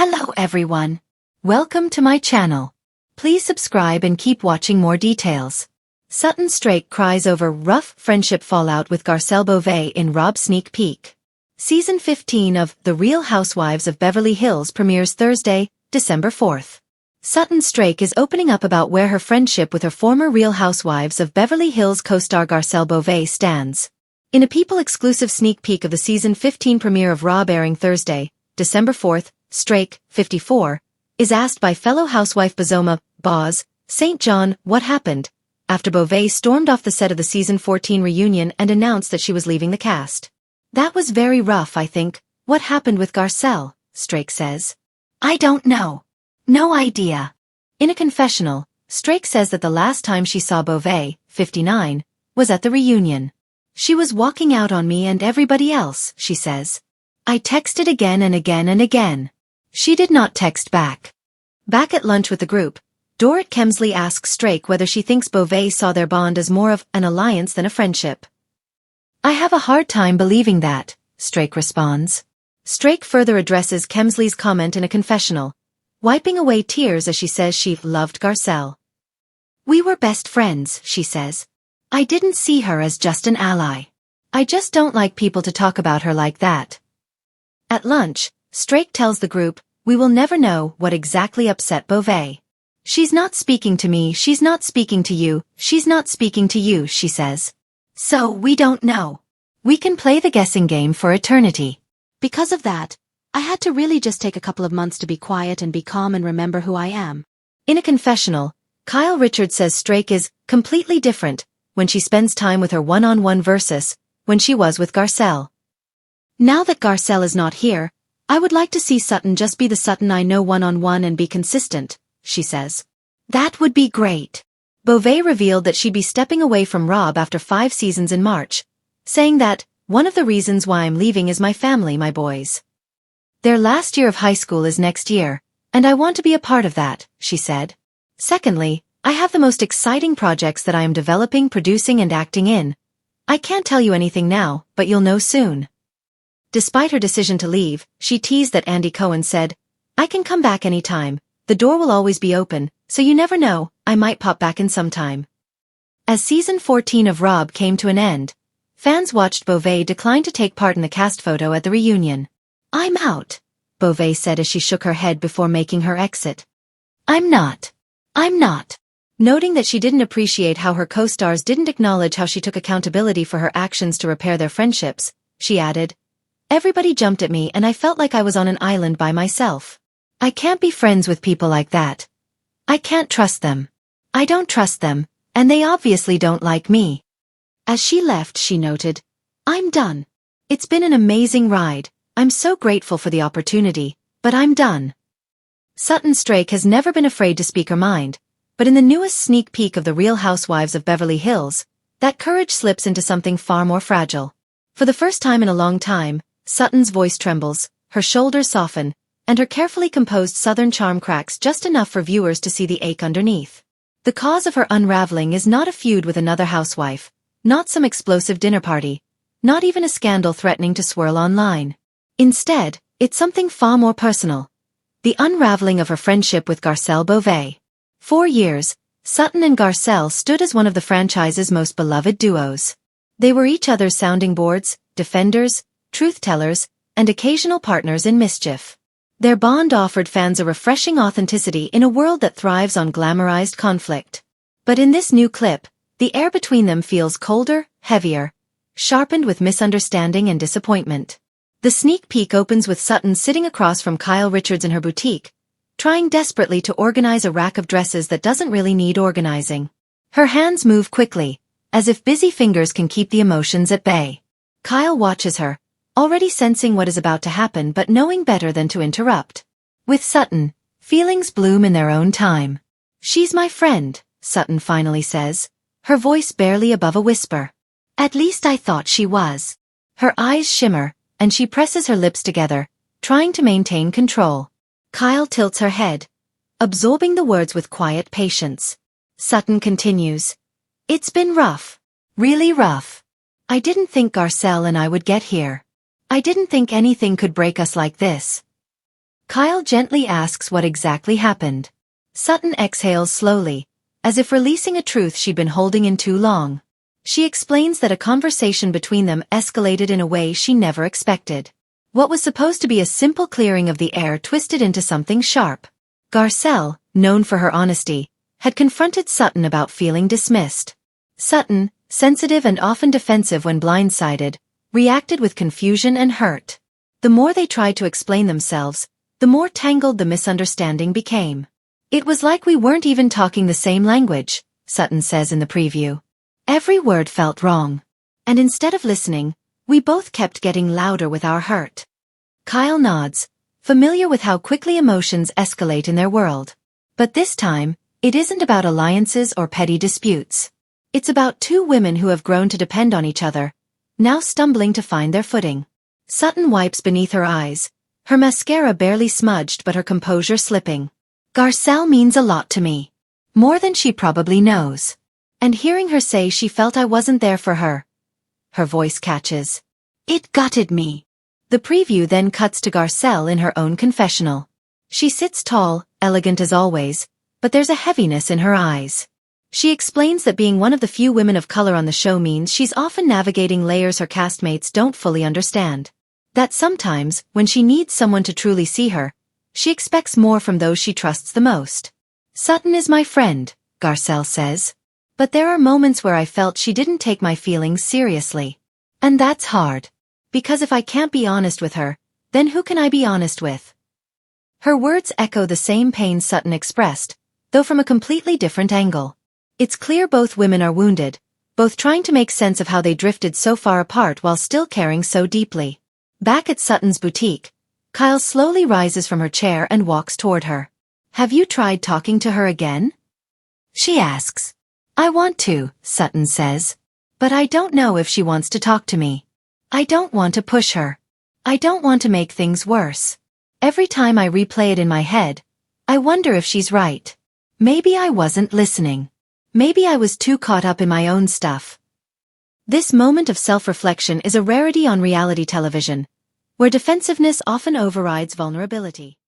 Hello everyone. Welcome to my channel. Please subscribe and keep watching more details. Sutton Stracke cries over rough friendship fallout with Garcelle Beauvais in Rob sneak peek. Season 15 of The Real Housewives of Beverly Hills premieres Thursday, December 4th. Sutton Stracke is opening up about where her friendship with her former Real Housewives of Beverly Hills co-star Garcelle Beauvais stands. In a People-exclusive sneak peek of the Season 15 premiere of Rob airing Thursday, December 4th, Stracke, 54, is asked by fellow housewife Bozoma, Boz, St. John, what happened, after Beauvais stormed off the set of the Season 14 reunion and announced that she was leaving the cast. That was very rough, I think. What happened with Garcelle? Stracke says. I don't know. No idea. In a confessional, Stracke says that the last time she saw Beauvais, 59, was at the reunion. She was walking out on me and everybody else, she says. I texted again and again and again. She did not text back. Back at lunch with the group, Dorrit Kemsley asks Stracke whether she thinks Beauvais saw their bond as more of an alliance than a friendship. I have a hard time believing that, Stracke responds. Stracke further addresses Kemsley's comment in a confessional, wiping away tears as she says she loved Garcelle. We were best friends, she says. I didn't see her as just an ally. I just don't like people to talk about her like that. At lunch, Stracke tells the group, we will never know what exactly upset Beauvais. She's not speaking to me, she's not speaking to you, she's not speaking to you, she says. So we don't know. We can play the guessing game for eternity. Because of that, I had to really just take a couple of months to be quiet and be calm and remember who I am. In a confessional, Kyle Richards says Stracke is completely different when she spends time with her one-on-one versus when she was with Garcelle. Now that Garcelle is not here, I would like to see Sutton just be the Sutton I know one-on-one and be consistent, she says. That would be great. Beauvais revealed that she'd be stepping away from Rob after 5 seasons in March, saying that, one of the reasons why I'm leaving is my family, my boys. Their last year of high school is next year, and I want to be a part of that, she said. Secondly, I have the most exciting projects that I am developing, producing and acting in. I can't tell you anything now, but you'll know soon. Despite her decision to leave, she teased that Andy Cohen said, I can come back anytime, the door will always be open, so you never know, I might pop back in sometime. As Season 14 of Rob came to an end, fans watched Beauvais decline to take part in the cast photo at the reunion. I'm out, Beauvais said as she shook her head before making her exit. I'm not. Noting that she didn't appreciate how her co-stars didn't acknowledge how she took accountability for her actions to repair their friendships, she added, everybody jumped at me and I felt like I was on an island by myself. I can't be friends with people like that. I can't trust them. I don't trust them, and they obviously don't like me. As she left, she noted, I'm done. It's been an amazing ride. I'm so grateful for the opportunity, but I'm done. Sutton Stracke has never been afraid to speak her mind, but in the newest sneak peek of The Real Housewives of Beverly Hills, that courage slips into something far more fragile. For the first time in a long time, Sutton's voice trembles, her shoulders soften, and her carefully composed southern charm cracks just enough for viewers to see the ache underneath. The cause of her unraveling is not a feud with another housewife, not some explosive dinner party, not even a scandal threatening to swirl online. Instead, it's something far more personal. The unraveling of her friendship with Garcelle Beauvais. For years, Sutton and Garcelle stood as one of the franchise's most beloved duos. They were each other's sounding boards, defenders, truth-tellers, and occasional partners in mischief. Their bond offered fans a refreshing authenticity in a world that thrives on glamorized conflict. But in this new clip, the air between them feels colder, heavier, sharpened with misunderstanding and disappointment. The sneak peek opens with Sutton sitting across from Kyle Richards in her boutique, trying desperately to organize a rack of dresses that doesn't really need organizing. Her hands move quickly, as if busy fingers can keep the emotions at bay. Kyle watches her, already sensing what is about to happen but knowing better than to interrupt. With Sutton, feelings bloom in their own time. She's my friend, Sutton finally says, her voice barely above a whisper. At least I thought she was. Her eyes shimmer, and she presses her lips together, trying to maintain control. Kyle tilts her head, absorbing the words with quiet patience. Sutton continues. It's been rough. Really rough. I didn't think Garcelle and I would get here. I didn't think anything could break us like this. Kyle gently asks what exactly happened. Sutton exhales slowly, as if releasing a truth she'd been holding in too long. She explains that a conversation between them escalated in a way she never expected. What was supposed to be a simple clearing of the air twisted into something sharp. Garcelle, known for her honesty, had confronted Sutton about feeling dismissed. Sutton, sensitive and often defensive when blindsided, reacted with confusion and hurt. The more they tried to explain themselves, the more tangled the misunderstanding became. "It was like we weren't even talking the same language," Sutton says in the preview. "Every word felt wrong. And instead of listening, we both kept getting louder with our hurt." Kyle nods, familiar with how quickly emotions escalate in their world. But this time, it isn't about alliances or petty disputes. It's about two women who have grown to depend on each other, now stumbling to find their footing. Sutton wipes beneath her eyes, her mascara barely smudged but her composure slipping. "Garcelle means a lot to me. More than she probably knows. And hearing her say she felt I wasn't there for her." Her voice catches. "It gutted me." The preview then cuts to Garcelle in her own confessional. She sits tall, elegant as always, but there's a heaviness in her eyes. She explains that being one of the few women of color on the show means she's often navigating layers her castmates don't fully understand. That sometimes, when she needs someone to truly see her, she expects more from those she trusts the most. "Sutton is my friend," Garcelle says. "But there are moments where I felt she didn't take my feelings seriously. And that's hard. Because if I can't be honest with her, then who can I be honest with?" Her words echo the same pain Sutton expressed, though from a completely different angle. It's clear both women are wounded, both trying to make sense of how they drifted so far apart while still caring so deeply. Back at Sutton's boutique, Kyle slowly rises from her chair and walks toward her. "Have you tried talking to her again?" she asks. "I want to," Sutton says. "But I don't know if she wants to talk to me. I don't want to push her. I don't want to make things worse. Every time I replay it in my head, I wonder if she's right. Maybe I wasn't listening. Maybe I was too caught up in my own stuff." This moment of self-reflection is a rarity on reality television, where defensiveness often overrides vulnerability.